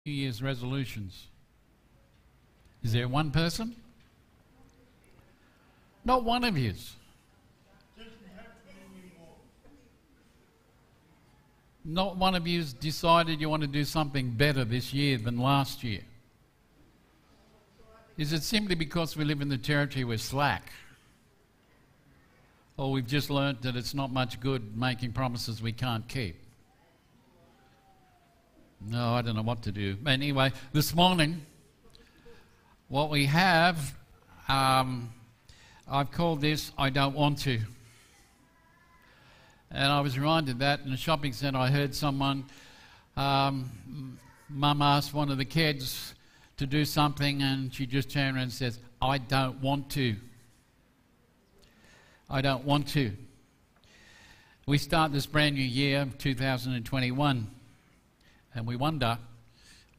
New Year's resolutions? Is there one person? Not one of yous. Not one of you's decided you want to do something better this year than last year. Is it simply because we live in the territory we're slack? Or we've just learnt that it's not much good making promises we can't keep? No, I don't know what to do. Anyway, this morning, what we have, I've called this, I Don't Want To. And I was reminded that in a shopping centre I heard someone, Mum asked one of the kids to do something and she just turned around and says, I don't want to. I don't want to. We start this brand new year, 2021, and we wonder,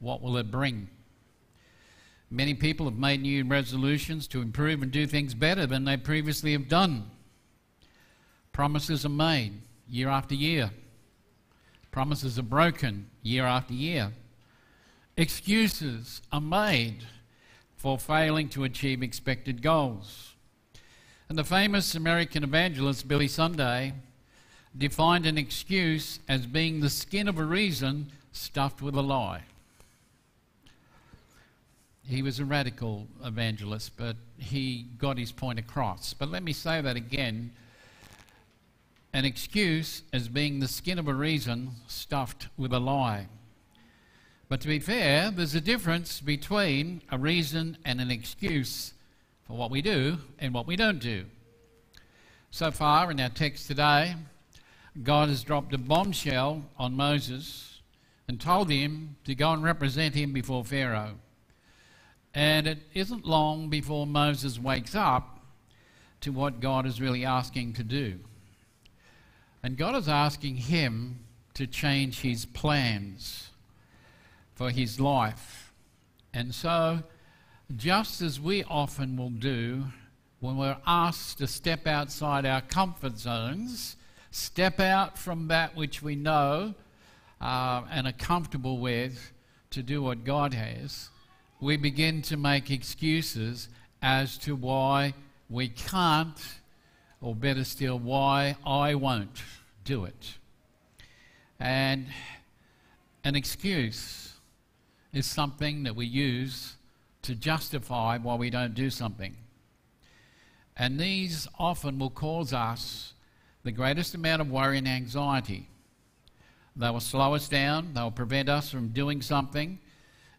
what will it bring? Many people have made new resolutions to improve and do things better than they previously have done. Promises are made year after year. Promises are broken year after year. Excuses are made for failing to achieve expected goals. And the famous American evangelist Billy Sunday defined an excuse as being the skin of a reason stuffed with a lie. He was a radical evangelist, but he got his point across. But let me say that again. An excuse as being the skin of a reason stuffed with a lie. But to be fair, there's a difference between a reason and an excuse for what we do and what we don't do. So far in our text today, God has dropped a bombshell on Moses and told him to go and represent him before Pharaoh. And it isn't long before Moses wakes up to what God is really asking to do. And God is asking him to change his plans for his life. And so, just as we often will do when we're asked to step outside our comfort zones, step out from that which we know and are comfortable with to do what God has, we begin to make excuses as to why we can't, or better still, why I won't do it. And an excuse is something that we use to justify why we don't do something. And these often will cause us the greatest amount of worry and anxiety. They will slow us down, they will prevent us from doing something,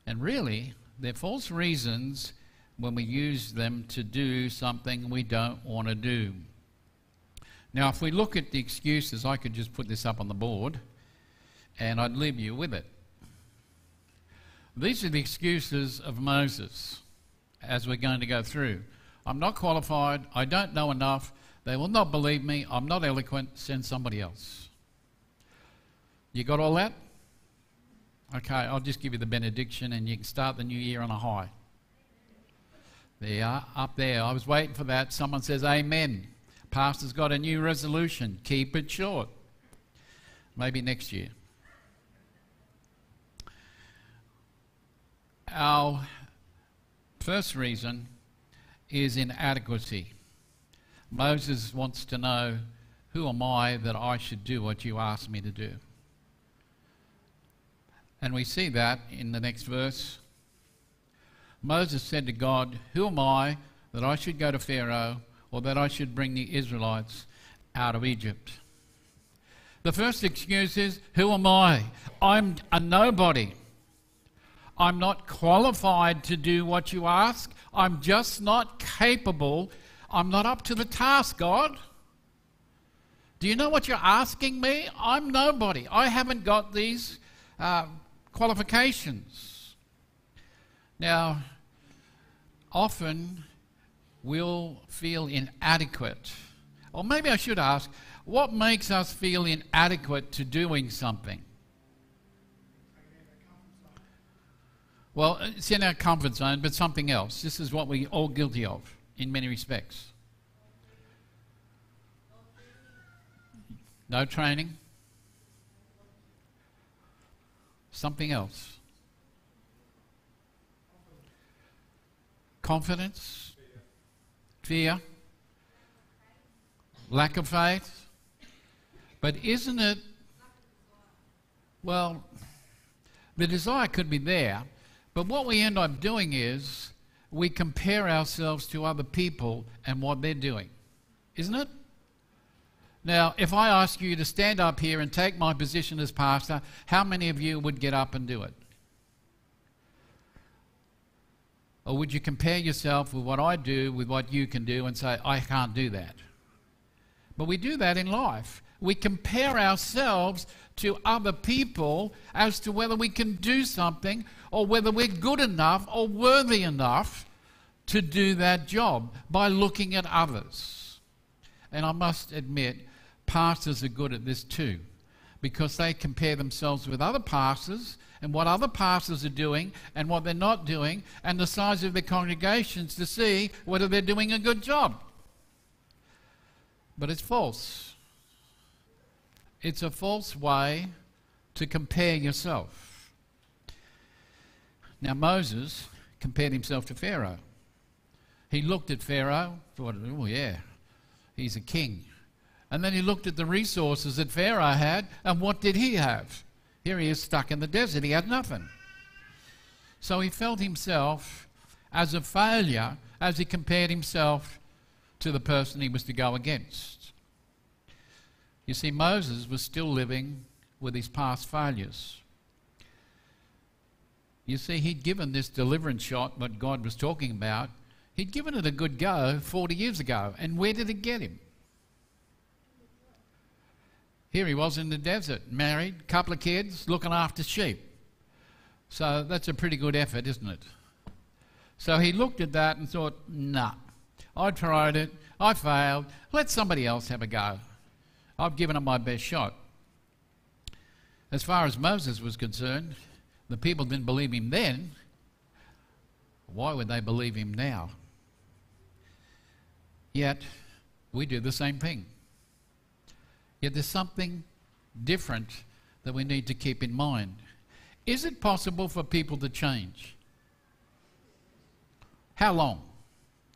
and really, they're false reasons when we use them to do something we don't want to do. Now, if we look at the excuses, I could just put this up on the board and I'd leave you with it. These are the excuses of Moses as we're going to go through. I'm not qualified, I don't know enough, they will not believe me, I'm not eloquent, send somebody else. You got all that? Okay, I'll just give you the benediction and you can start the new year on a high. There you are, up there. I was waiting for that. Someone says amen. Pastor's got a new resolution. Keep it short. Maybe next year. Our first reason is inadequacy. Moses wants to know, who am I that I should do what you asked me to do? And we see that in the next verse. Moses said to God, who am I that I should go to Pharaoh, or that I should bring the Israelites out of Egypt? The first excuse is, who am I? I'm a nobody. I'm not qualified to do what you ask. I'm just not capable. I'm not up to the task, God. Do you know what you're asking me? I'm nobody. I haven't got these qualifications. Now, often we'll feel inadequate. Or maybe I should ask, what makes us feel inadequate to doing something? Well, it's in our comfort zone, but something else. This is what we're all guilty of in many respects. No training. Something else. Confidence? Fear? Lack of faith? But isn't it, well, the desire could be there, but what we end up doing is we compare ourselves to other people and what they're doing, isn't it? Now, if I ask you to stand up here and take my position as pastor, how many of you would get up and do it? Or would you compare yourself with what I do with what you can do and say, I can't do that? But we do that in life. We compare ourselves to other people as to whether we can do something or whether we're good enough or worthy enough to do that job by looking at others. And I must admit, pastors are good at this too, because they compare themselves with other pastors and what other pastors are doing and what they're not doing and the size of their congregations to see whether they're doing a good job. But it's false. It's a false way to compare yourself. Now Moses compared himself to Pharaoh. He looked at Pharaoh, thought, oh yeah, he's a king. And then he looked at the resources that Pharaoh had, and what did he have? Here he is stuck in the desert. He had nothing. So he felt himself as a failure as he compared himself to the person he was to go against. You see, Moses was still living with his past failures. You see, he'd given this deliverance shot, what God was talking about, he'd given it a good go 40 years ago. And where did it get him? Here he was in the desert, married, couple of kids, looking after sheep. So that's a pretty good effort, isn't it? So he looked at that and thought, nah, I tried it, I failed, let somebody else have a go. I've given it my best shot. As far as Moses was concerned, the people didn't believe him then. Why would they believe him now? Yet, we do the same thing. Yet there's something different that we need to keep in mind. Is it possible for people to change? How long?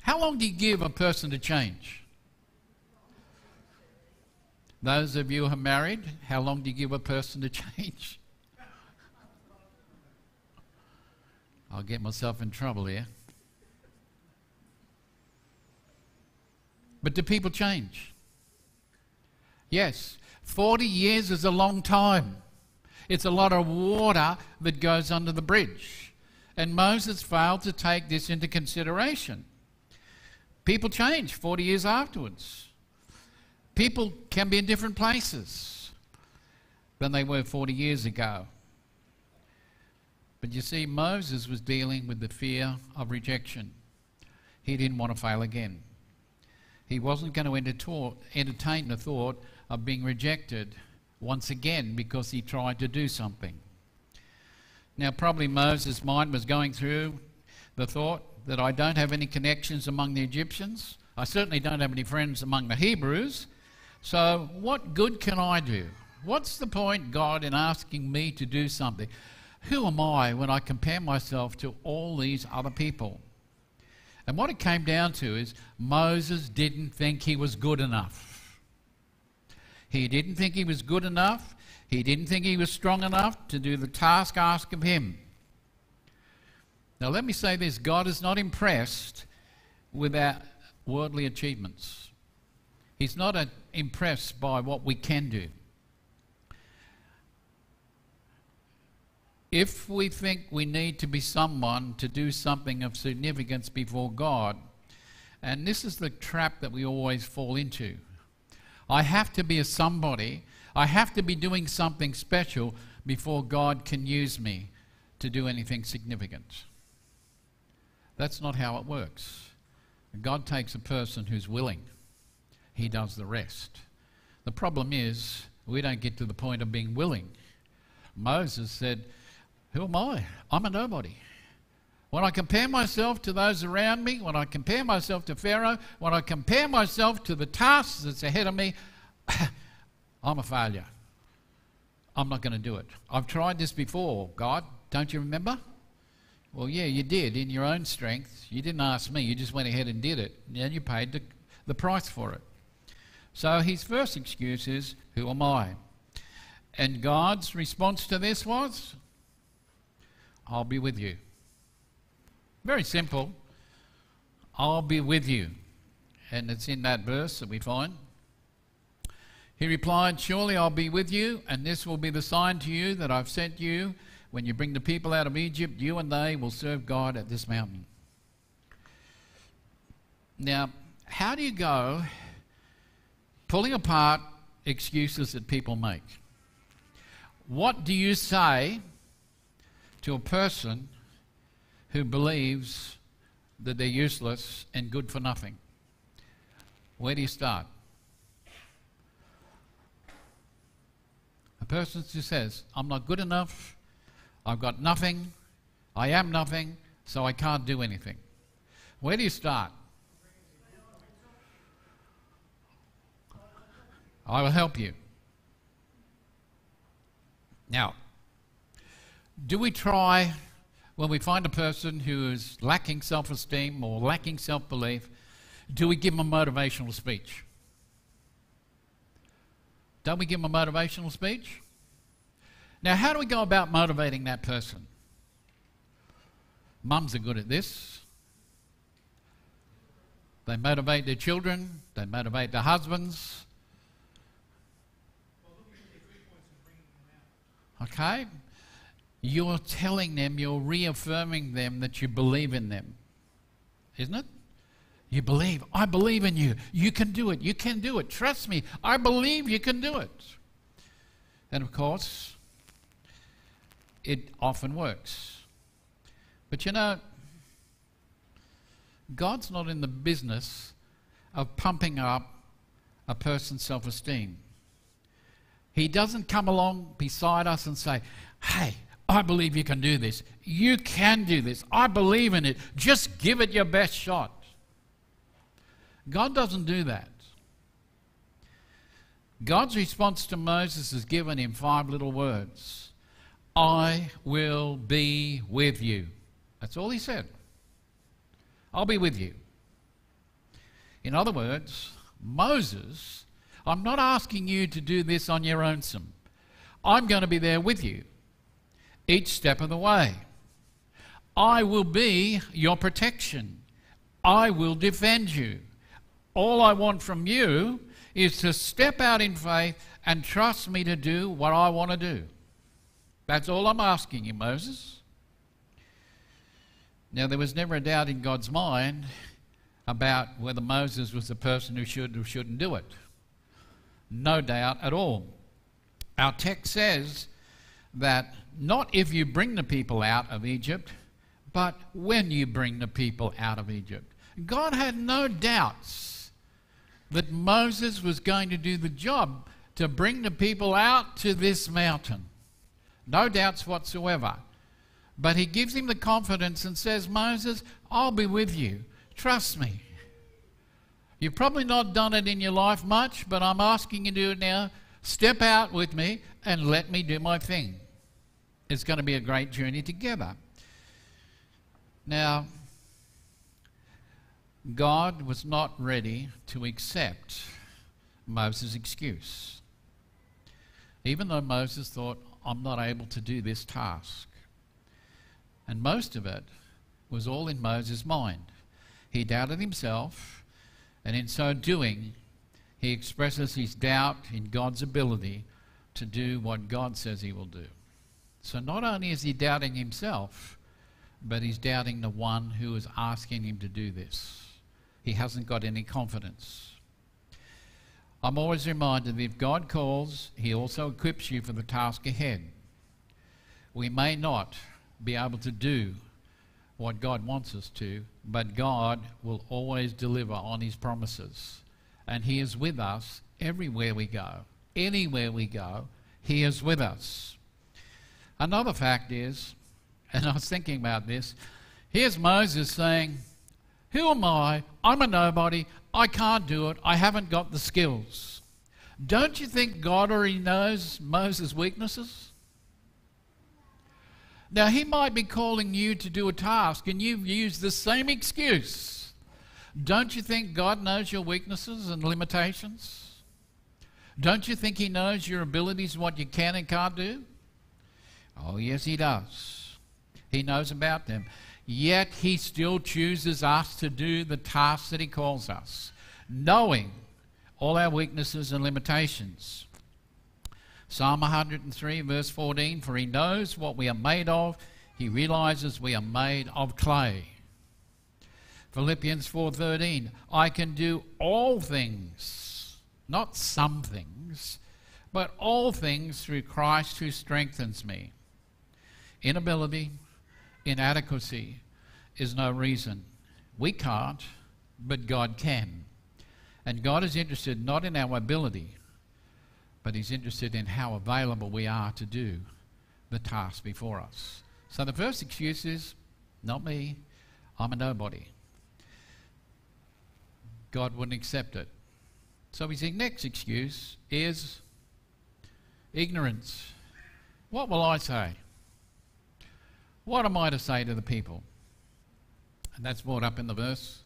How long do you give a person to change? Those of you who are married, how long do you give a person to change? I'll get myself in trouble here. But do people change? Yes, 40 years is a long time. It's a lot of water that goes under the bridge. And Moses failed to take this into consideration. People change 40 years afterwards. People can be in different places than they were 40 years ago. But you see, Moses was dealing with the fear of rejection. He didn't want to fail again. He wasn't going to entertain the thought of being rejected once again because he tried to do something. Now, probably Moses' mind was going through the thought that I don't have any connections among the Egyptians. I certainly don't have any friends among the Hebrews. So what good can I do? What's the point, God, in asking me to do something? Who am I when I compare myself to all these other people? And what it came down to is Moses didn't think he was good enough. He didn't think he was good enough. He didn't think he was strong enough to do the task asked of him. Now let me say this, God is not impressed with our worldly achievements. He's not impressed by what we can do. If we think we need to be someone to do something of significance before God, and this is the trap that we always fall into. I have to be a somebody, I have to be doing something special before God can use me to do anything significant. That's not how it works. God takes a person who's willing. He does the rest. The problem is we don't get to the point of being willing. Moses said, who am I? I'm a nobody. When I compare myself to those around me, when I compare myself to Pharaoh, when I compare myself to the tasks that's ahead of me, I'm a failure. I'm not going to do it. I've tried this before, God. Don't you remember? Well, yeah, you did in your own strength. You didn't ask me. You just went ahead and did it. And you paid the price for it. So his first excuse is, who am I? And God's response to this was, I'll be with you. Very simple. I'll be with you. And it's in that verse that we find. He replied, surely I'll be with you, and this will be the sign to you that I've sent you. When you bring the people out of Egypt, you and they will serve God at this mountain. Now, how do you go pulling apart excuses that people make? What do you say to a person who believes that they're useless and good for nothing? Where do you start? A person who says, I'm not good enough, I've got nothing, I am nothing, so I can't do anything. Where do you start? I will help you. Now, do we try, when we find a person who is lacking self-esteem or lacking self-belief, do we give them a motivational speech? Don't we give them a motivational speech? Now, how do we go about motivating that person? Mums are good at this. They motivate their children. They motivate their husbands. Okay? You're telling them, you're reaffirming them that you believe in them. Isn't it? You believe. I believe in you. You can do it. You can do it. Trust me. I believe you can do it. And of course, it often works. But you know, God's not in the business of pumping up a person's self-esteem. He doesn't come along beside us and say, hey, I believe you can do this. You can do this. I believe in it. Just give it your best shot. God doesn't do that. God's response to Moses is given in 5 little words. I will be with you. That's all he said. I'll be with you. In other words, Moses, I'm not asking you to do this on your own. I'm going to be there with you each step of the way. I will be your protection. I will defend you. All I want from you is to step out in faith and trust me to do what I want to do. That's all I'm asking you, Moses. Now, there was never a doubt in God's mind about whether Moses was the person who should or shouldn't do it. No doubt at all. Our text says that not if you bring the people out of Egypt, but when you bring the people out of Egypt. God had no doubts that Moses was going to do the job to bring the people out to this mountain. No doubts whatsoever. But he gives him the confidence and says, Moses, I'll be with you. Trust me. You've probably not done it in your life much, but I'm asking you to do it now. Step out with me and let me do my thing. It's going to be a great journey together. Now, God was not ready to accept Moses' excuse. Even though Moses thought, I'm not able to do this task. And most of it was all in Moses' mind. He doubted himself, and in so doing, he expresses his doubt in God's ability to do what God says he will do. So not only is he doubting himself, but he's doubting the one who is asking him to do this. He hasn't got any confidence. I'm always reminded that if God calls, he also equips you for the task ahead. We may not be able to do what God wants us to, but God will always deliver on his promises. And he is with us everywhere we go. Anywhere we go, he is with us. Another fact is, and I was thinking about this, here's Moses saying, who am I? I'm a nobody. I can't do it. I haven't got the skills. Don't you think God already knows Moses' weaknesses? Now, he might be calling you to do a task and you've used the same excuse. Don't you think God knows your weaknesses and limitations? Don't you think he knows your abilities, what you can and can't do? Oh, yes, he does. He knows about them. Yet he still chooses us to do the task that he calls us, knowing all our weaknesses and limitations. Psalm 103 verse 14, for he knows what we are made of. He realizes we are made of clay. Philippians 4:13, I can do all things, not some things, but all things through Christ who strengthens me. Inability, inadequacy is no reason. We can't, but God can. And God is interested not in our ability, but he's interested in how available we are to do the task before us. So the first excuse is, not me, I'm a nobody. God wouldn't accept it. So his next excuse is ignorance. What will I say? What am I to say to the people? And that's brought up in the verse.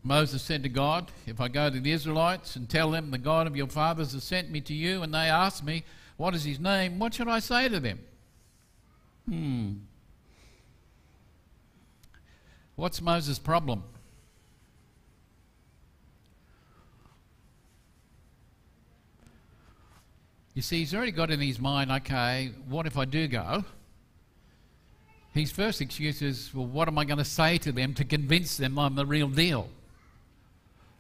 Moses said to God, if I go to the Israelites and tell them the God of your fathers has sent me to you, and they ask me, what is his name? What should I say to them? What's Moses' problem? You see, he's already got in his mind, okay, what if I do go? His first excuse is, well, what am I going to say to them to convince them I'm the real deal?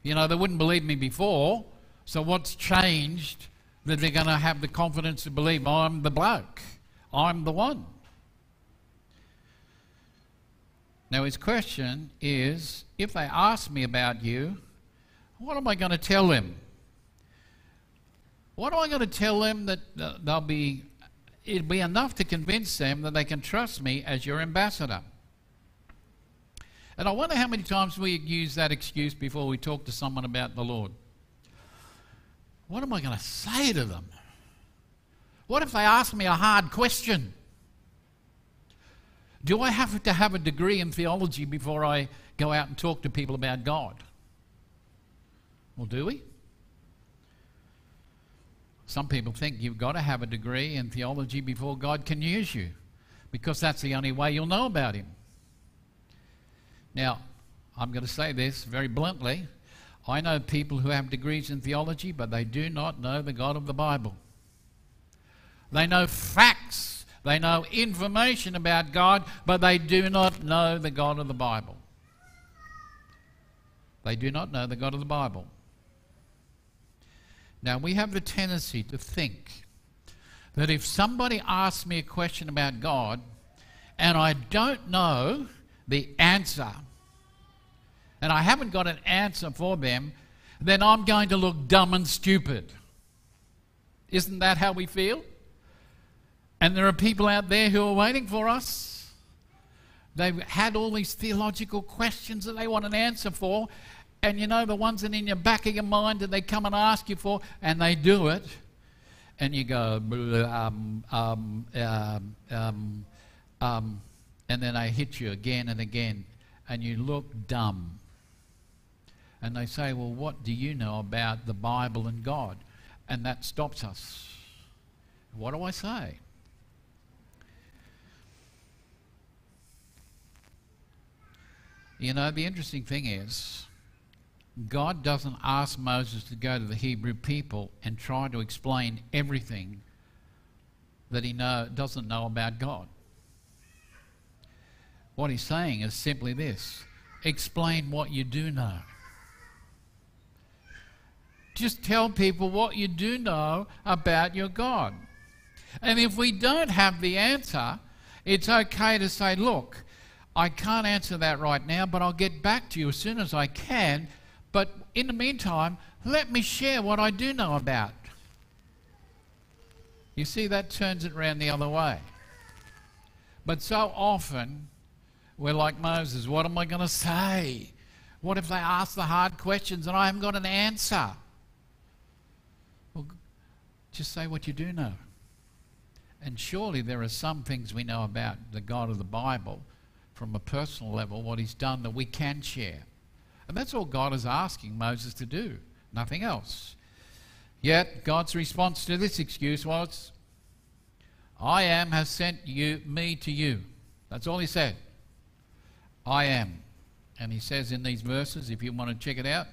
You know, they wouldn't believe me before, so what's changed that they're going to have the confidence to believe I'm the bloke, I'm the one? Now his question is, if they ask me about you, what am I going to tell them? What am I going to tell them that it'll be enough to convince them that they can trust me as your ambassador? And I wonder how many times we use that excuse before we talk to someone about the Lord. What am I going to say to them? What if they ask me a hard question? Do I have to have a degree in theology before I go out and talk to people about God? Well, do we? Some people think you've got to have a degree in theology before God can use you, because that's the only way you'll know about him. Now, I'm going to say this very bluntly. I know people who have degrees in theology, but they do not know the God of the Bible. They know facts, they know information about God, but they do not know the God of the Bible. They do not know the God of the Bible. Now, we have the tendency to think that if somebody asks me a question about God and I don't know the answer, and I haven't got an answer for them, then I'm going to look dumb and stupid. Isn't that how we feel? And there are people out there who are waiting for us. They've had all these theological questions that they want an answer for, and you know, the ones that in your back of your mind that they come and ask you for, and they do it, and you go, and then they hit you again and again, and you look dumb. And they say, well, what do you know about the Bible and God? And that stops us. What do I say? You know, the interesting thing is, God doesn't ask Moses to go to the Hebrew people and try to explain everything that he doesn't know about God. What he's saying is simply this: explain what you do know. Just tell people what you do know about your God. And if we don't have the answer, it's okay to say, look, I can't answer that right now, but I'll get back to you as soon as I can. But in the meantime, let me share what I do know about. You see, that turns it around the other way. But so often, we're like Moses. What am I going to say? What if they ask the hard questions and I haven't got an answer? Well, just say what you do know. And surely there are some things we know about the God of the Bible from a personal level, what he's done, that we can share. And that's all God is asking Moses to do, nothing else. Yet God's response to this excuse was, I am has sent me to you. That's all he said. I am. And he says in these verses, if you want to check it out,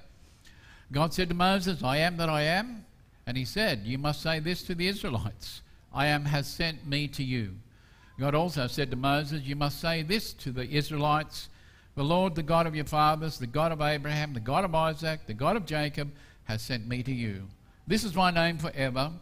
God said to Moses, I am that I am. And he said, you must say this to the Israelites, I am has sent me to you. God also said to Moses, you must say this to the Israelites, the Lord, the God of your fathers, the God of Abraham, the God of Isaac, the God of Jacob, has sent me to you. This is my name forever.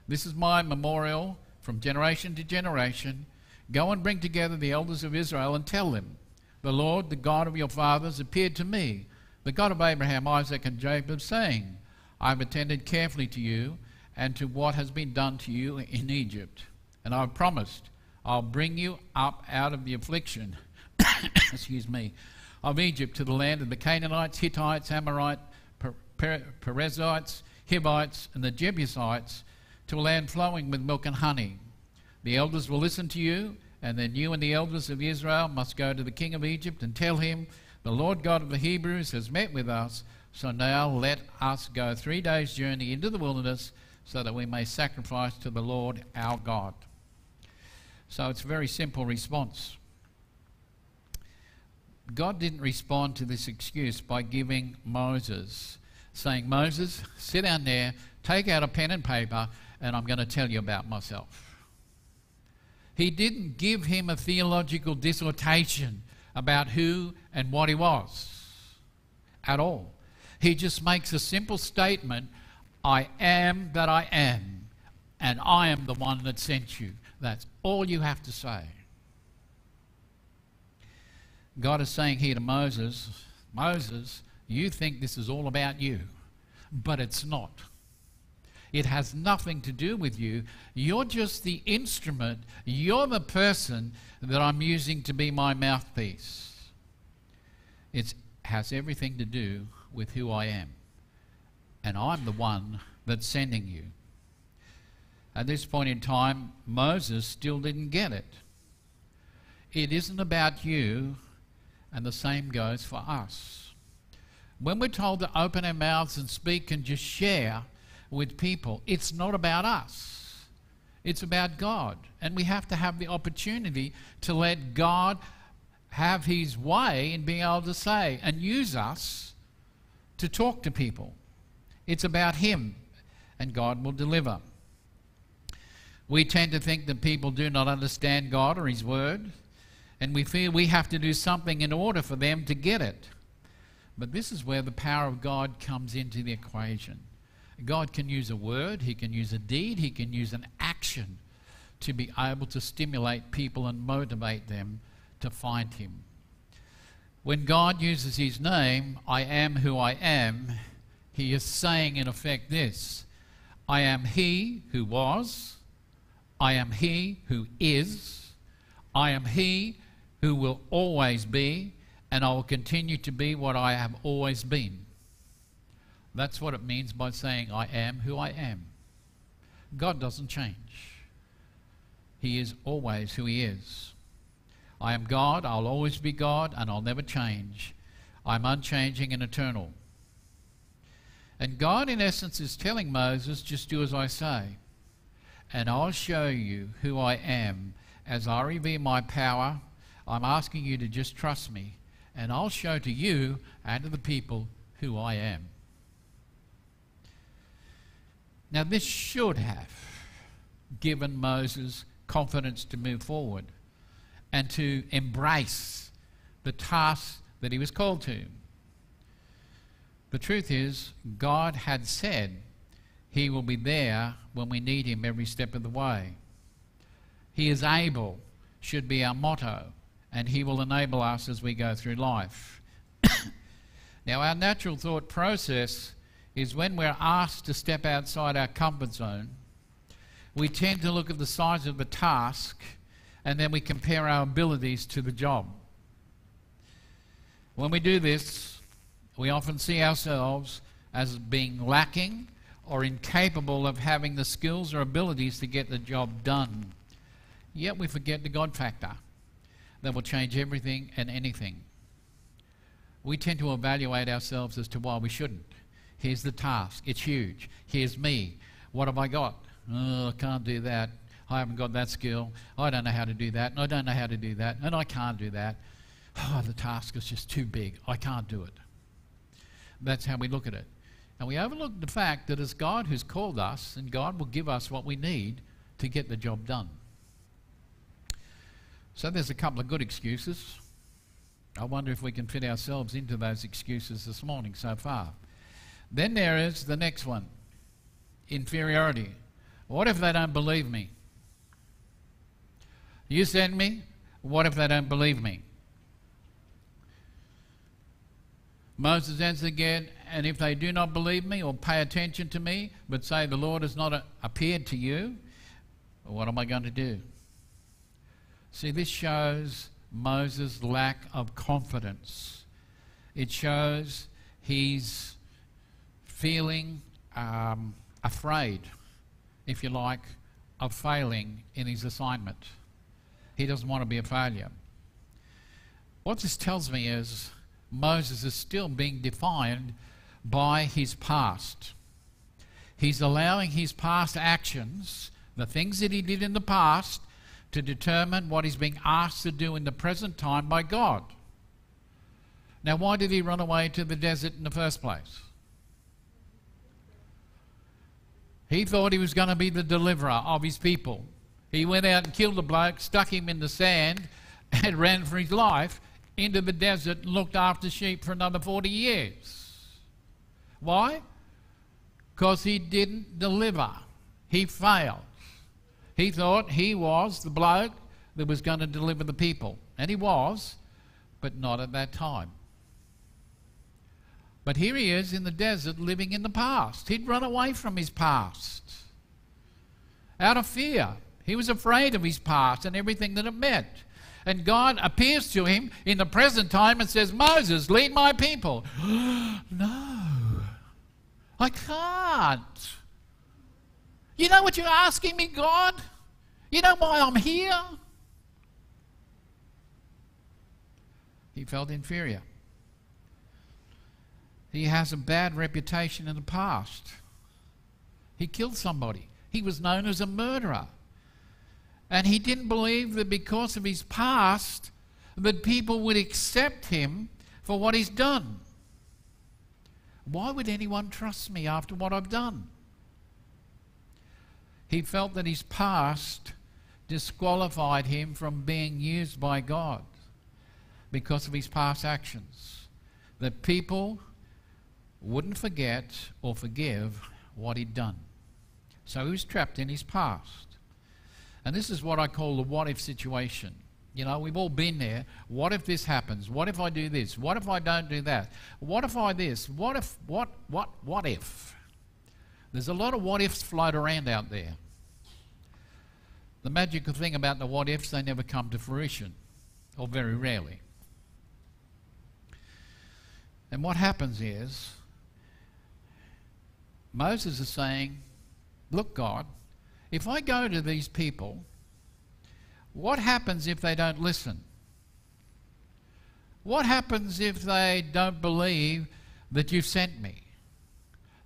This is my memorial from generation to generation. Go and bring together the elders of Israel and tell them, the Lord, the God of your fathers, appeared to me, the God of Abraham, Isaac, and Jacob, saying, I have attended carefully to you and to what has been done to you in Egypt. And I have promised, I'll bring you up out of the affliction of Egypt to the land of the Canaanites, Hittites, Amorites, Perizzites, Hivites, and the Jebusites, to a land flowing with milk and honey. The elders will listen to you, and then you and the elders of Israel must go to the king of Egypt and tell him, the Lord God of the Hebrews has met with us, so now let us go 3 days' journey into the wilderness so that we may sacrifice to the Lord our God. So it's a very simple response. God didn't respond to this excuse by giving Moses, saying, Moses, sit down there, take out a pen and paper, and I'm going to tell you about myself. He didn't give him a theological dissertation about who and what he was at all. He just makes a simple statement, I am that I am, and I am the one that sent you. That's all you have to say. God is saying here to Moses, Moses, you think this is all about you, but it's not. It has nothing to do with you. You're just the instrument. You're the person that I'm using to be my mouthpiece. It has everything to do with who I am. And I'm the one that's sending you. At this point in time, Moses still didn't get it. It isn't about you, and the same goes for us. When we're told to open our mouths and speak and just share with people, it's not about us. It's about God. And we have to have the opportunity to let God have his way in being able to say and use us to talk to people. It's about him, and God will deliver. We tend to think that people do not understand God or his word, and we feel we have to do something in order for them to get it. But this is where the power of God comes into the equation. God can use a word, he can use a deed, he can use an action to be able to stimulate people and motivate them to find him. When God uses his name, I am who I am, he is saying in effect this, I am he who was, I am he who is, I am he who will always be, and I will continue to be what I have always been. That's what it means by saying, I am who I am. God doesn't change. He is always who he is. I am God, I'll always be God, and I'll never change. I'm unchanging and eternal. And God, in essence, is telling Moses, just do as I say, and I'll show you who I am. As I reveal my power, I'm asking you to just trust me, and I'll show to you and to the people who I am. Now, this should have given Moses confidence to move forward and to embrace the task that he was called to. The truth is, God had said he will be there when we need him every step of the way. He is able should be our motto, and he will enable us as we go through life. Now, our natural thought process is when we're asked to step outside our comfort zone, we tend to look at the size of the task and then we compare our abilities to the job. When we do this, we often see ourselves as being lacking or incapable of having the skills or abilities to get the job done. Yet we forget the God factor that will change everything and anything. We tend to evaluate ourselves as to why we shouldn't. Here's the task. It's huge. Here's me. What have I got? Oh, I can't do that. I haven't got that skill. I don't know how to do that. And I don't know how to do that. And I can't do that. Oh, the task is just too big. I can't do it. That's how we look at it. And we overlook the fact that it's God who's called us, and God will give us what we need to get the job done. So there's a couple of good excuses. I wonder if we can fit ourselves into those excuses this morning so far. Then there is the next one, inferiority. What if they don't believe me? You send me, what if they don't believe me? Moses answered again, and if they do not believe me or pay attention to me, but say the Lord has not appeared to you, what am I going to do? See, this shows Moses' lack of confidence. It shows he's feeling afraid, if you like, of failing in his assignment. He doesn't want to be a failure. What this tells me is Moses is still being defined by his past. He's allowing his past actions, the things that he did in the past, to determine what he's being asked to do in the present time by God. Now, why did he run away to the desert in the first place? He thought he was going to be the deliverer of his people. He went out and killed a bloke, stuck him in the sand, and ran for his life into the desert and looked after sheep for another 40 years. Why? Because he didn't deliver. He failed. He thought he was the bloke that was going to deliver the people. And he was, but not at that time. But here he is in the desert living in the past. He'd run away from his past out of fear. He was afraid of his past and everything that it meant. And God appears to him in the present time and says, Moses, lead my people. No, I can't. You know what you're asking me, God? You know why I'm here? He felt inferior. He has a bad reputation in the past. He killed somebody. He was known as a murderer. And he didn't believe that because of his past that people would accept him for what he's done. Why would anyone trust me after what I've done? He felt that his past disqualified him from being used by God because of his past actions. That people wouldn't forget or forgive what he'd done. So he was trapped in his past. And this is what I call the what if situation. You know, we've all been there. What if this happens? What if I do this? What if I don't do that? What if I this? What if, what if? There's a lot of what ifs float around out there. The magical thing about the what ifs, they never come to fruition, or very rarely. And what happens is, Moses is saying, look, God, if I go to these people, what happens if they don't listen? What happens if they don't believe that you've sent me?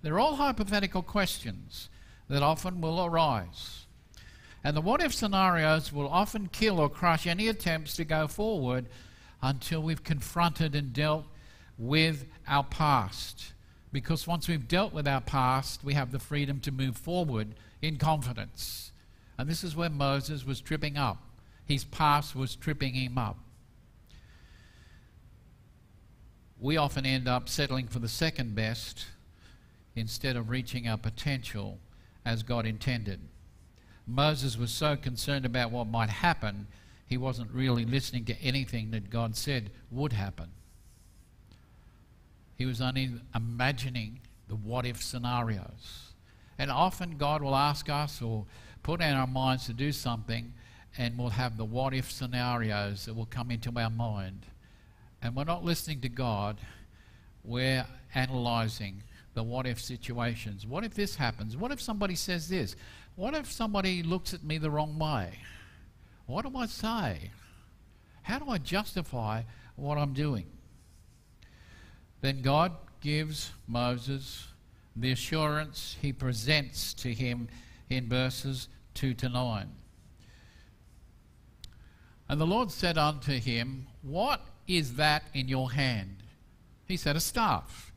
They're all hypothetical questions that often will arise. And the what-if scenarios will often kill or crush any attempts to go forward until we've confronted and dealt with our past. Because once we've dealt with our past, we have the freedom to move forward in confidence. And this is where Moses was tripping up. His past was tripping him up. We often end up settling for the second best instead of reaching our potential as God intended. Moses was so concerned about what might happen, he wasn't really listening to anything that God said would happen. He was only imagining the what-if scenarios. And often God will ask us or put in our minds to do something, and we'll have the what-if scenarios that will come into our mind. And we're not listening to God, we're analysing the what-if situations. What if this happens? What if somebody says this? What if somebody looks at me the wrong way? What do I say? How do I justify what I'm doing? Then God gives Moses the assurance he presents to him in verses 2 to 9. And the Lord said unto him, What is that in your hand? He said, A staff.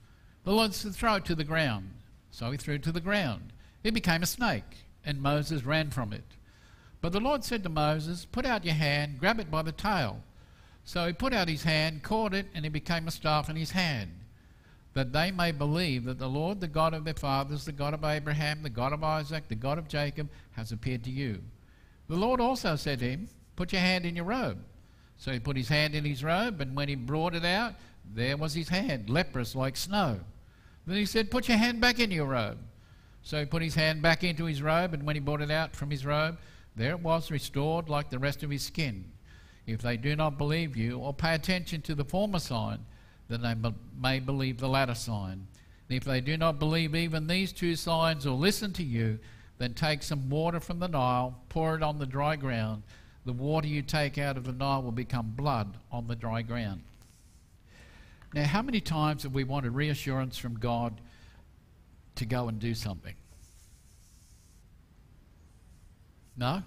The Lord said, Throw it to the ground. So he threw it to the ground. It became a snake, and Moses ran from it. But the Lord said to Moses, Put out your hand, grab it by the tail. So he put out his hand, caught it, and it became a staff in his hand, that they may believe that the Lord, the God of their fathers, the God of Abraham, the God of Isaac, the God of Jacob, has appeared to you. The Lord also said to him, Put your hand in your robe. So he put his hand in his robe, and when he brought it out, there was his hand, leprous like snow. Then he said, Put your hand back in your robe. So he put his hand back into his robe, and when he brought it out from his robe, there it was, restored like the rest of his skin. If they do not believe you, or pay attention to the former sign, then they may believe the latter sign. And if they do not believe even these two signs, or listen to you, then take some water from the Nile, pour it on the dry ground. The water you take out of the Nile will become blood on the dry ground. Now, how many times have we wanted reassurance from God to go and do something? No?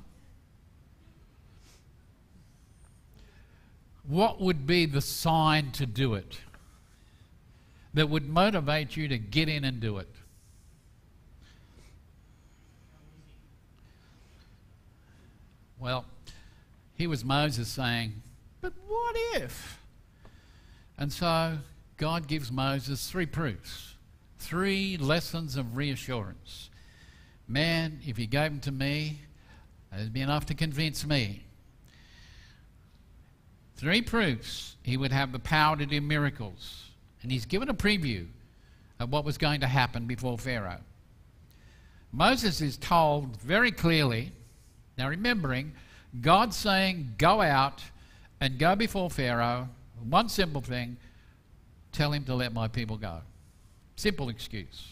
What would be the sign to do it that would motivate you to get in and do it? Well, here was Moses saying, but what if? And so God gives Moses 3 proofs, 3 lessons of reassurance. Man, if you gave them to me, it'd be enough to convince me. 3 proofs he would have the power to do miracles. And he's given a preview of what was going to happen before Pharaoh. Moses is told very clearly, now remembering, God saying, go out and go before Pharaoh. One simple thing, tell him to let my people go. Simple excuse.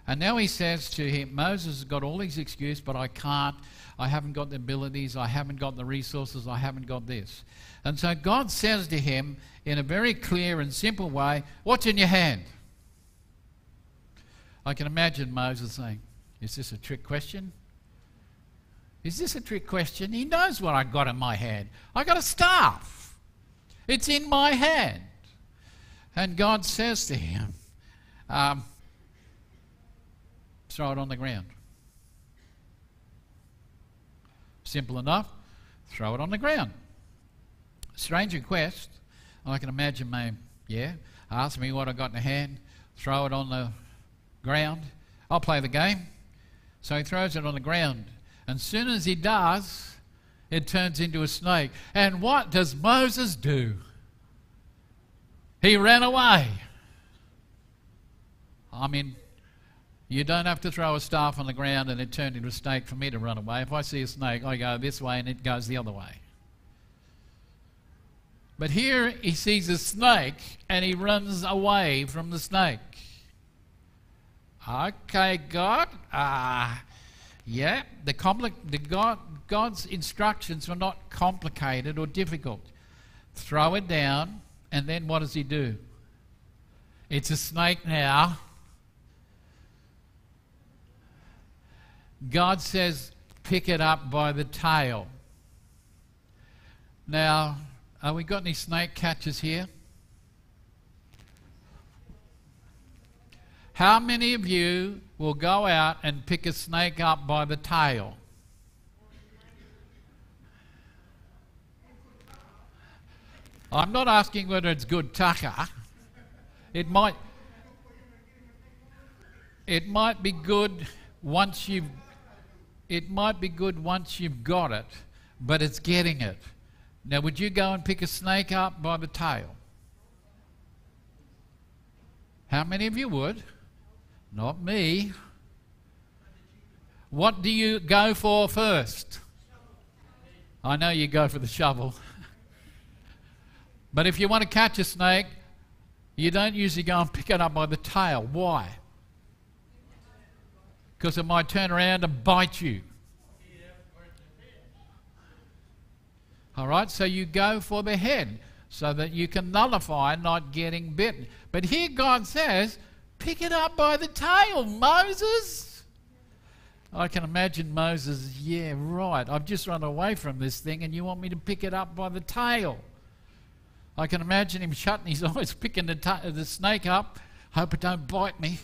And now he says to him, Moses has got all these excuses, but I can't. I haven't got the abilities. I haven't got the resources. I haven't got this. And so God says to him in a very clear and simple way, what's in your hand? I can imagine Moses saying, is this a trick question? Is this a trick question? He knows what I got in my hand. I got a staff. It's in my hand. And God says to him, throw it on the ground. Simple enough. Throw it on the ground. Strange request. I can imagine ask me what I got in the hand, throw it on the ground. I'll play the game. So he throws it on the ground. And as soon as he does, it turns into a snake. And what does Moses do? He ran away. I mean, you don't have to throw a staff on the ground and it turned into a snake for me to run away. If I see a snake, I go this way and it goes the other way. But here he sees a snake and he runs away from the snake. Okay, God. God's instructions were not complicated or difficult. Throw it down, and then what does he do? It's a snake now. God says, pick it up by the tail. Now, have we got any snake catchers here? How many of you will go out and pick a snake up by the tail? I'm not asking whether it's good tucker. It might be good once you've got it, but it's getting it. Now, would you go and pick a snake up by the tail? How many of you would? Not me. What do you go for first? I know you go for the shovel. But if you want to catch a snake, you don't usually go and pick it up by the tail. Why? Because it might turn around and bite you. All right, so you go for the head so that you can nullify not getting bitten. But here God says, pick it up by the tail, Moses. I can imagine Moses, yeah, right, I've just run away from this thing and you want me to pick it up by the tail. I can imagine him shutting his eyes, picking the snake up, hope it don't bite me.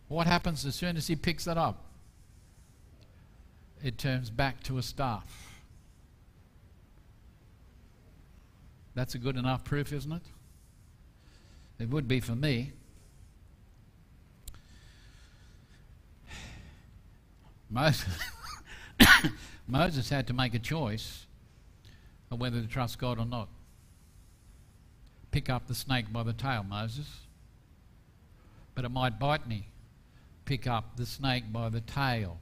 What happens as soon as he picks it up? It turns back to a staff. That's a good enough proof, isn't it? It would be for me. Moses had to make a choice of whether to trust God or not. Pick up the snake by the tail, Moses. But it might bite me. Pick up the snake by the tail.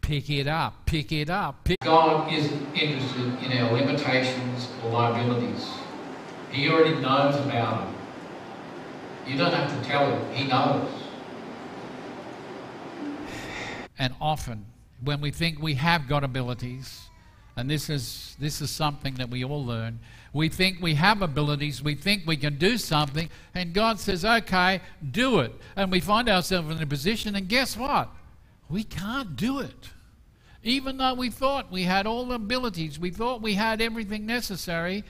Pick it up, pick it up. God isn't interested in our limitations or liabilities. He already knows about them. You don't have to tell him, he knows. And often, when we think we have got abilities, and this is something that we all learn, we think we have abilities, we think we can do something, and God says, okay, do it. And we find ourselves in a position, and guess what? We can't do it. Even though we thought we had all the abilities, we thought we had everything necessary,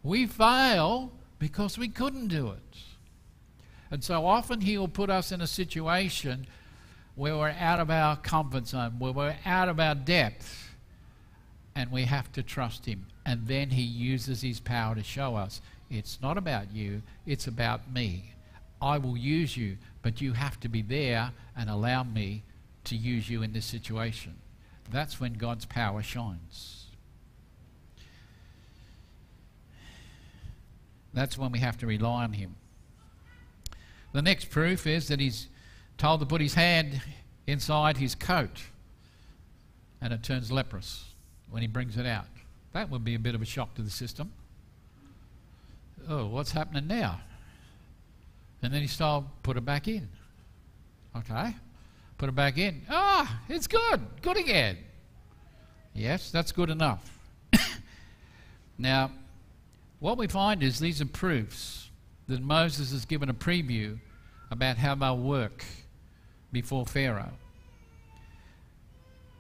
we fail because we couldn't do it. And so often he will put us in a situation where we're out of our comfort zone, where we're out of our depth, and we have to trust him. And then he uses his power to show us, it's not about you, it's about me. I will use you, but you have to be there and allow me to use you in this situation. That's when God's power shines. That's when we have to rely on him. The next proof is that he's told to put his hand inside his coat and it turns leprous when he brings it out. That would be a bit of a shock to the system. Oh, what's happening now? And then he's told, put it back in. Okay, put it back in. Ah, it's good, good again. Yes, that's good enough. Now, what we find is these are proofs that Moses has given a preview about how they'll work before Pharaoh.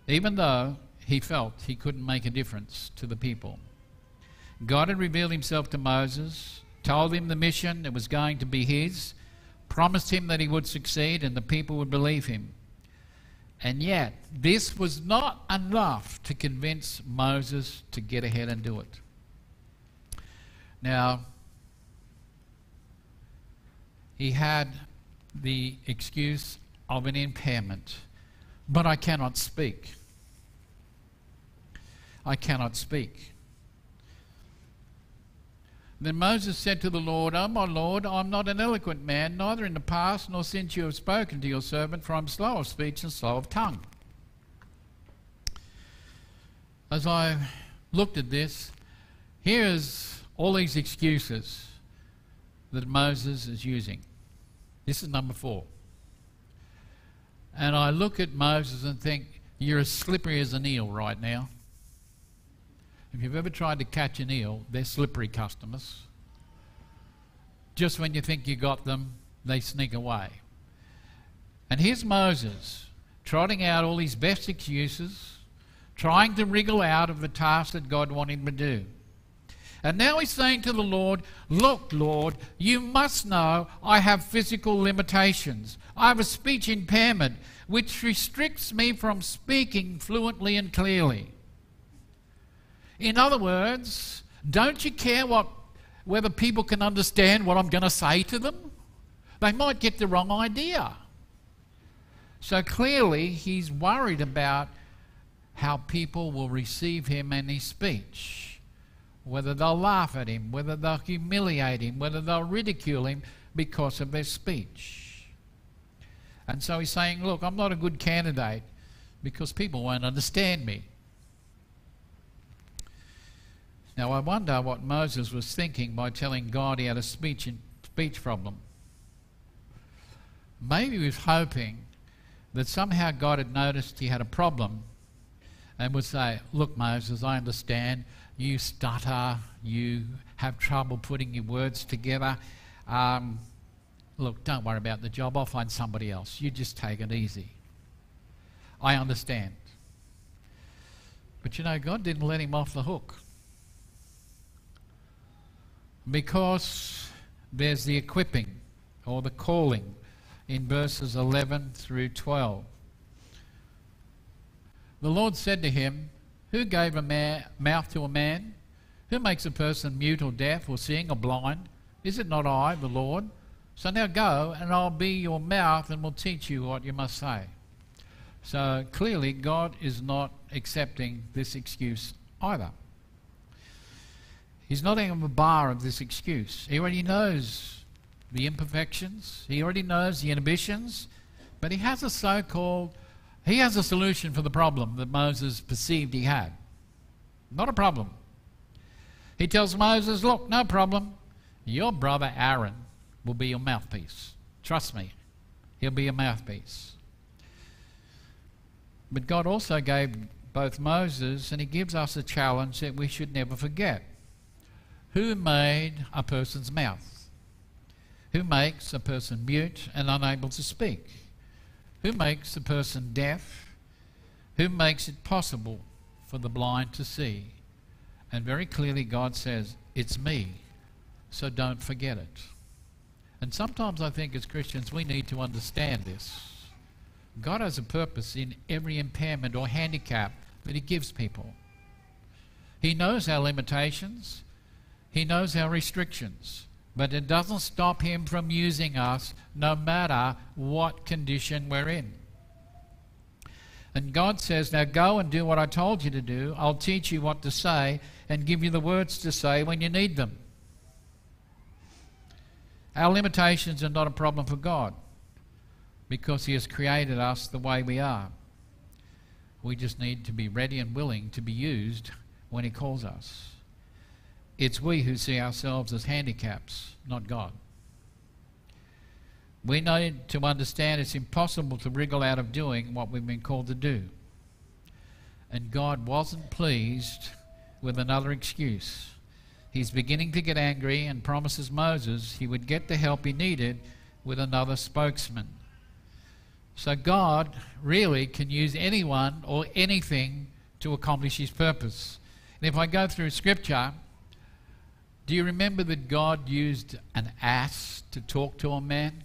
Even though he felt he couldn't make a difference to the people. God had revealed himself to Moses, told him the mission that was going to be his, promised him that he would succeed and the people would believe him. And yet, this was not enough to convince Moses to get ahead and do it. Now, he had the excuse of an impairment. But I cannot speak. I cannot speak. Then Moses said to the Lord, "O my Lord, I am not an eloquent man, neither in the past nor since you have spoken to your servant, for I am slow of speech and slow of tongue." As I looked at this, here's all these excuses that Moses is using. This is number 4. And I look at Moses and think, you're as slippery as an eel right now. If you've ever tried to catch an eel, they're slippery customers. Just when you think you got them, they sneak away. And here's Moses, trotting out all his best excuses, trying to wriggle out of the task that God wanted him to do. And now he's saying to the Lord, "Look, Lord, you must know I have physical limitations. I have a speech impairment which restricts me from speaking fluently and clearly." In other words, don't you care whether people can understand what I'm going to say to them? They might get the wrong idea. So clearly he's worried about how people will receive him and his speech. Whether they'll laugh at him, whether they'll humiliate him, whether they'll ridicule him because of their speech. And so he's saying, look, I'm not a good candidate because people won't understand me. Now I wonder what Moses was thinking by telling God he had a speech problem. Maybe he was hoping that somehow God had noticed he had a problem and would say, "Look, Moses, I understand. you stutter, you have trouble putting your words together. Look, don't worry about the job. I'll find somebody else. You just take it easy. I understand. But you know, God didn't let him off the hook. Because there's the equipping or the calling in verses 11 through 12. The Lord said to him, "Who gave a mouth to a man? Who makes a person mute or deaf or seeing or blind? Is it not I, the Lord? So now go, and I'll be your mouth and will teach you what you must say." So clearly God is not accepting this excuse either. He's not in the bar of this excuse. He already knows the imperfections. He already knows the inhibitions. But he has a solution for the problem that Moses perceived he had. Not a problem. He tells Moses, look, no problem. Your brother Aaron will be your mouthpiece. Trust me, he'll be your mouthpiece. But God also gave both Moses, and he gives us a challenge that we should never forget. Who made a person's mouth? Who makes a person mute and unable to speak? Who makes a person deaf? Who makes it possible for the blind to see? And very clearly God says, it's me, so don't forget it. And sometimes I think as Christians we need to understand this. God has a purpose in every impairment or handicap that he gives people. He knows our limitations. He knows our restrictions. But it doesn't stop him from using us no matter what condition we're in. And God says, now go and do what I told you to do. I'll teach you what to say and give you the words to say when you need them. Our limitations are not a problem for God because he has created us the way we are. We just need to be ready and willing to be used when he calls us. It's we who see ourselves as handicaps, not God. We need to understand it's impossible to wriggle out of doing what we've been called to do. And God wasn't pleased with another excuse. He's beginning to get angry and promises Moses he would get the help he needed with another spokesman. So God really can use anyone or anything to accomplish his purpose. And if I go through Scripture, do you remember that God used an ass to talk to a man?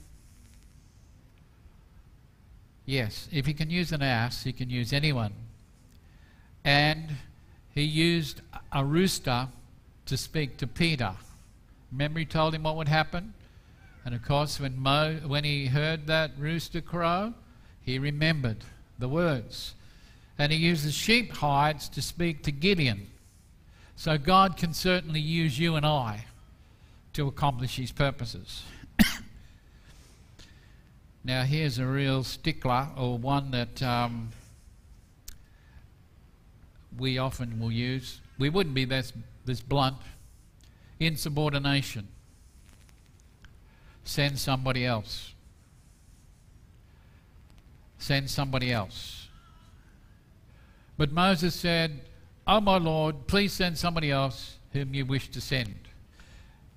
Yes, if he can use an ass, he can use anyone. And he used a rooster to speak to Peter. Remember he told him what would happen? And of course when he heard that rooster crow, he remembered the words. And he uses sheep hides to speak to Gideon. So God can certainly use you and I to accomplish his purposes. Now here's a real stickler, or one that we often will use. We wouldn't be this blunt. Insubordination. Send somebody else. Send somebody else. But Moses said, "Oh my Lord, please send somebody else whom you wish to send."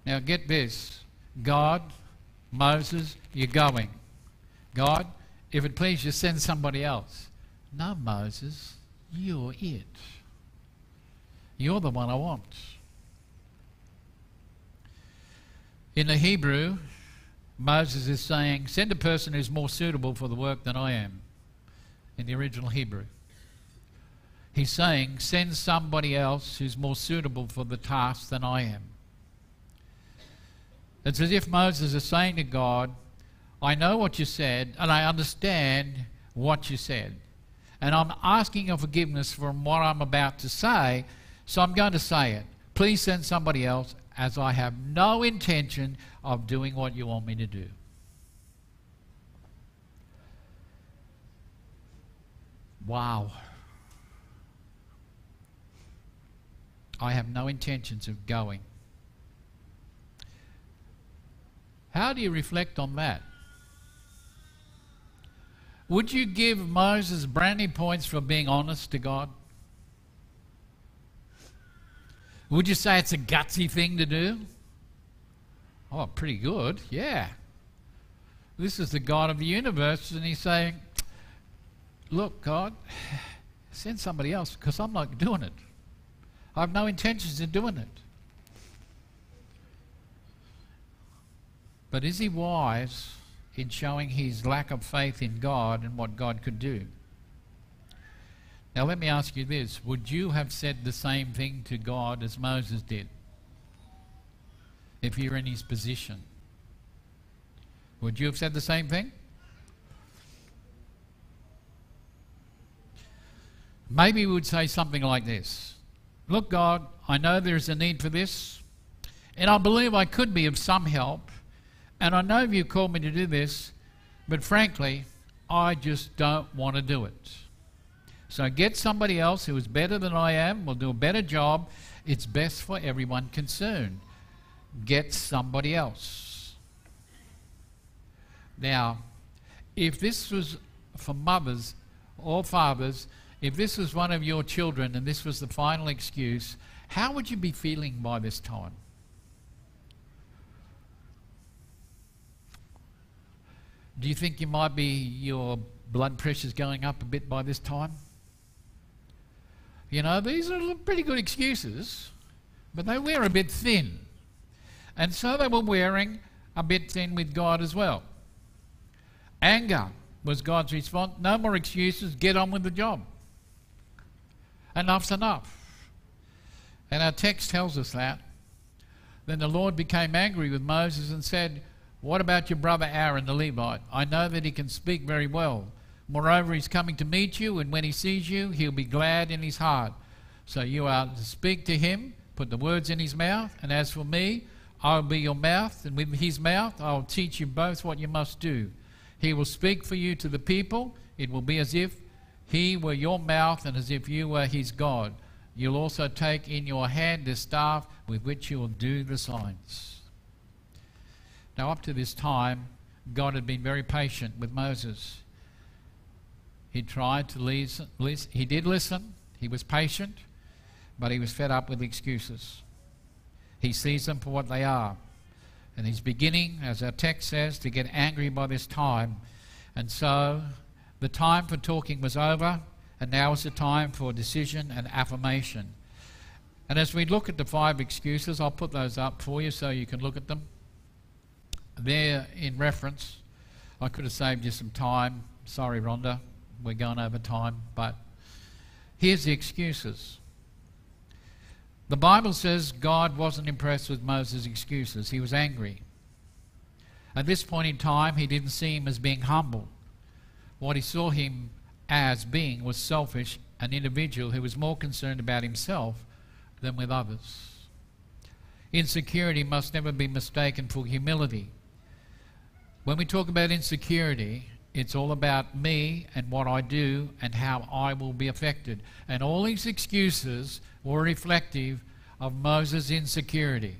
Now get this. God, Moses, you're going. God, if it please you, send somebody else. No, Moses, you're it. You're the one I want. In the Hebrew, Moses is saying, send a person who's more suitable for the work than I am. In the original Hebrew. He's saying, send somebody else who's more suitable for the task than I am. It's as if Moses is saying to God, I know what you said, and I understand what you said. And I'm asking your forgiveness for what I'm about to say, so I'm going to say it. Please send somebody else, as I have no intention of doing what you want me to do. Wow. I have no intentions of going. How do you reflect on that? Would you give Moses brownie points for being honest to God? Would you say it's a gutsy thing to do? Oh, pretty good, yeah. This is the God of the universe, and he's saying, look, God, send somebody else, because I'm not doing it. I have no intentions of doing it. But is he wise in showing his lack of faith in God and what God could do? Now let me ask you this. Would you have said the same thing to God as Moses did? If you're in his position. Would you have said the same thing? Maybe we would say something like this. Look, God, I know there's a need for this, and I believe I could be of some help, and I know you called me to do this, but frankly, I just don't want to do it. So get somebody else who is better than I am, will do a better job. It's best for everyone concerned. Get somebody else. Now, if this was for mothers or fathers, if this was one of your children and this was the final excuse, how would you be feeling by this time? Do you think your blood pressure's going up a bit by this time? You know, these are pretty good excuses, but they wear a bit thin. And so they were wearing a bit thin with God as well. Anger was God's response. No more excuses, get on with the job. Enough's enough. And our text tells us that. Then the Lord became angry with Moses and said, what about your brother Aaron the Levite? I know that he can speak very well. Moreover, he's coming to meet you, and when he sees you, he'll be glad in his heart. So you are to speak to him, put the words in his mouth, and as for me, I will be your mouth, and with his mouth I will teach you both what you must do. He will speak for you to the people. It will be as if he were your mouth and as if you were his God. You'll also take in your hand the staff with which you will do the signs. Now up to this time, God had been very patient with Moses. He tried to listen. He did listen. He was patient, but he was fed up with excuses. He sees them for what they are. And he's beginning, as our text says, to get angry by this time. And so the time for talking was over, and now is the time for decision and affirmation. And as we look at the 5 excuses, I'll put those up for you so you can look at them. They're in reference. I could have saved you some time. Sorry, Rhonda. We're going over time, but here's the excuses. The Bible says God wasn't impressed with Moses' excuses. He was angry. At this point in time, he didn't see him as being humble. What he saw him as being was selfish, an individual who was more concerned about himself than with others. Insecurity must never be mistaken for humility. When we talk about insecurity, it's all about me and what I do and how I will be affected. And all these excuses were reflective of Moses' insecurity.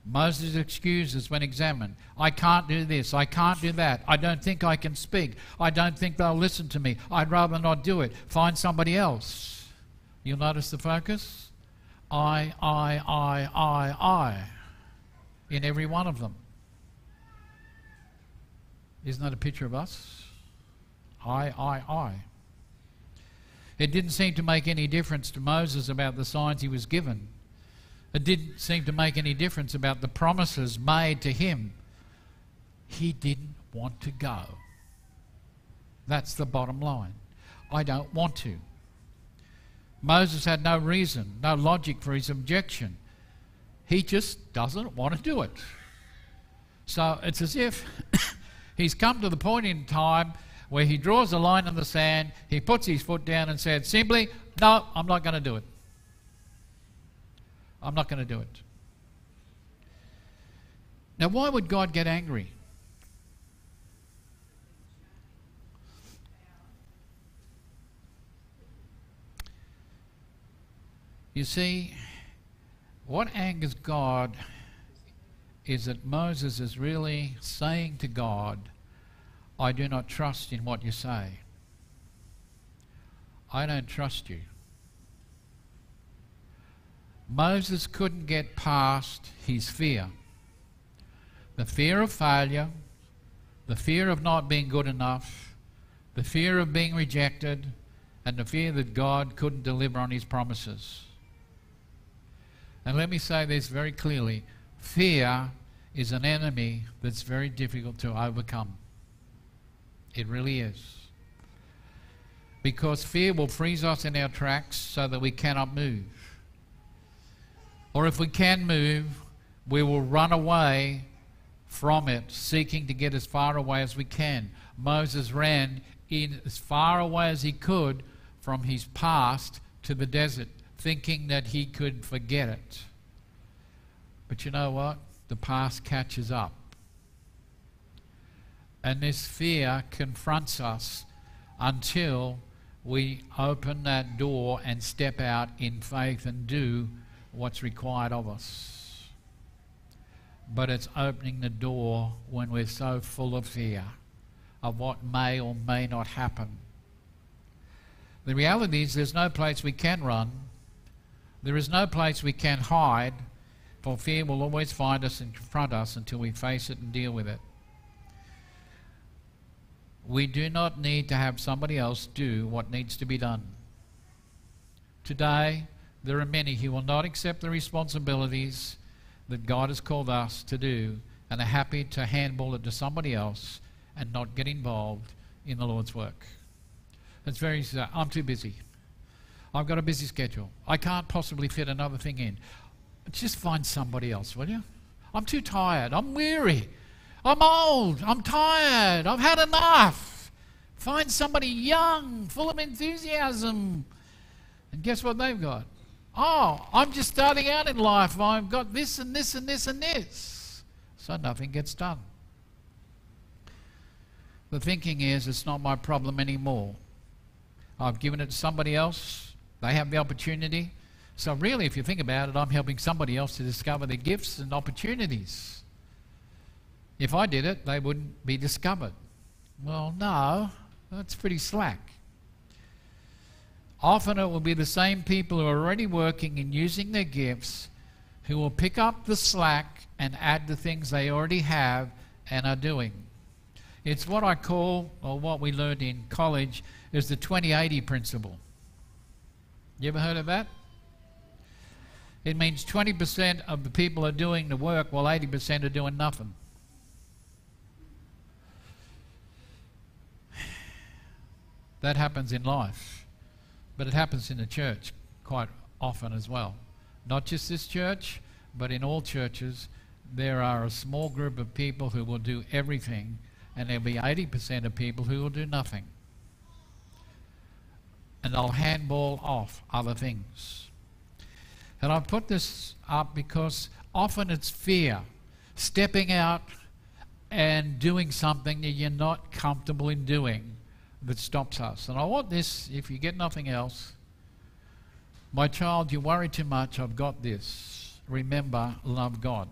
Moses' excuses when examined. I can't do this. I can't do that. I don't think I can speak. I don't think they'll listen to me. I'd rather not do it. Find somebody else. You'll notice the focus. I, in every one of them. Isn't that a picture of us? I. It didn't seem to make any difference to Moses about the signs he was given. It didn't seem to make any difference about the promises made to him. He didn't want to go. That's the bottom line. I don't want to. Moses had no reason, no logic for his objection. He just doesn't want to do it. So it's as if he's come to the point in time where he draws a line in the sand, he puts his foot down and said simply, no, I'm not going to do it. I'm not going to do it. Now, why would God get angry? You see, what angers God is that Moses is really saying to God, I do not trust in what you say. I don't trust you. Moses couldn't get past his fear. The fear of failure, the fear of not being good enough, the fear of being rejected, and the fear that God couldn't deliver on his promises. And let me say this very clearly. Fear is an enemy that's very difficult to overcome. It really is. Because fear will freeze us in our tracks so that we cannot move. Or if we can move, we will run away from it, seeking to get as far away as we can. Moses ran in as far away as he could from his past to the desert, thinking that he could forget it. But you know what? The past catches up. And this fear confronts us until we open that door and step out in faith and do what's required of us. But it's opening the door when we're so full of fear of what may or may not happen. The reality is there's no place we can run. There is no place we can hide, for fear will always find us and confront us until we face it and deal with it. We do not need to have somebody else do what needs to be done. Today, there are many who will not accept the responsibilities that God has called us to do and are happy to handball it to somebody else and not get involved in the Lord's work. It's very easy. I'm too busy. I've got a busy schedule. I can't possibly fit another thing in. Just find somebody else, will you? I'm too tired. I'm weary. I'm old. I'm tired. I've had enough. Find somebody young, full of enthusiasm. And guess what they've got? Oh, I'm just starting out in life. I've got this and this and this and this. So nothing gets done. The thinking is, it's not my problem anymore. I've given it to somebody else. They have the opportunity. So really, if you think about it, I'm helping somebody else to discover their gifts and opportunities. If I did it, they wouldn't be discovered. Well, no, that's pretty slack. Often it will be the same people who are already working and using their gifts who will pick up the slack and add the things they already have and are doing. It's what I call, or what we learned in college, is the 20-80 principle. You ever heard of that? It means 20% of the people are doing the work while 80% are doing nothing. That happens in life, but it happens in the church quite often as well. Not just this church, but in all churches, there are a small group of people who will do everything, and there'll be 80% of people who will do nothing. And they'll handball off other things. And I put this up because often it's fear, stepping out and doing something that you're not comfortable in doing, that stops us. And I want this, if you get nothing else, my child, you worry too much, I've got this. Remember, love God.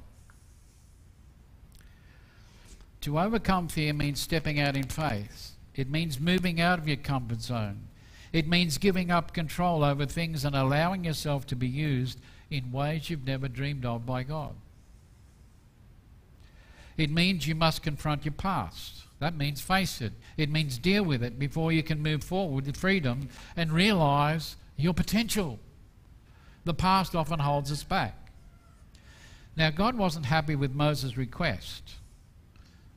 To overcome fear means stepping out in faith. It means moving out of your comfort zone. It means giving up control over things and allowing yourself to be used in ways you've never dreamed of by God. It means you must confront your past. That means face it. It means deal with it before you can move forward with freedom and realize your potential. The past often holds us back. Now, God wasn't happy with Moses' request,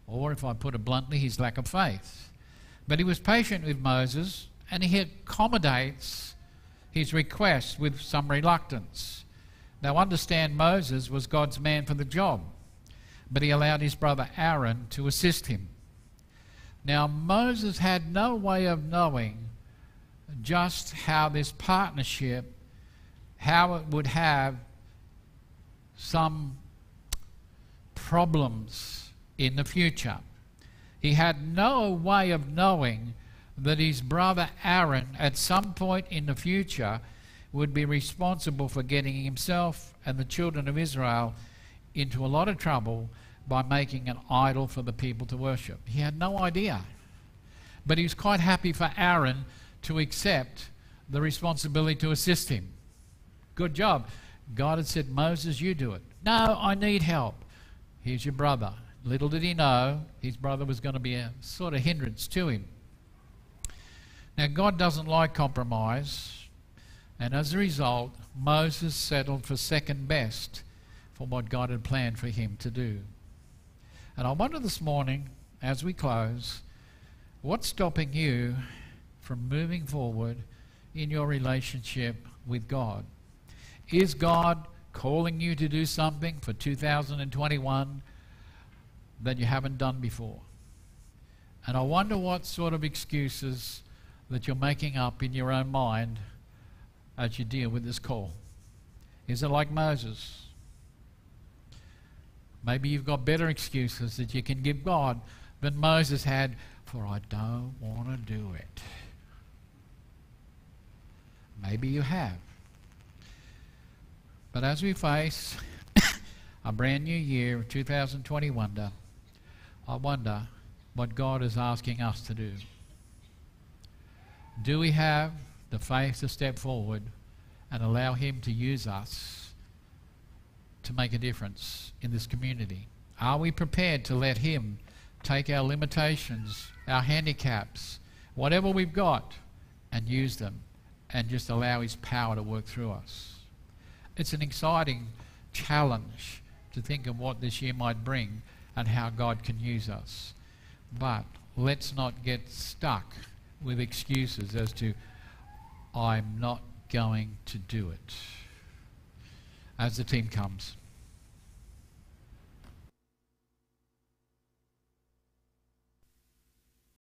or if I put it bluntly, his lack of faith. But he was patient with Moses, and he accommodates his request with some reluctance. Now understand, Moses was God's man for the job, but he allowed his brother Aaron to assist him. Now Moses had no way of knowing just how this partnership, how it would have some problems in the future. He had no way of knowing that his brother Aaron at some point in the future would be responsible for getting himself and the children of Israel into a lot of trouble by making an idol for the people to worship. He had no idea. But he was quite happy for Aaron to accept the responsibility to assist him. Good job. God had said, Moses, you do it. No, I need help. Here's your brother. Little did he know, his brother was going to be a sort of hindrance to him. Now, God doesn't like compromise, and as a result, Moses settled for second best for what God had planned for him to do. And I wonder this morning, as we close, what's stopping you from moving forward in your relationship with God? Is God calling you to do something for 2021 that you haven't done before? And I wonder what sort of excuses that you're making up in your own mind as you deal with this call. Is it like Moses? Maybe you've got better excuses that you can give God than Moses had, for I don't want to do it. Maybe you have. But as we face a brand new year, 2021, I wonder what God is asking us to do. Do we have the faith to step forward and allow Him to use us to make a difference in this community? Are we prepared to let Him take our limitations, our handicaps, whatever we've got, and use them and just allow His power to work through us? It's an exciting challenge to think of what this year might bring and how God can use us. But let's not get stuck with excuses as to, I'm not going to do it. As the team comes.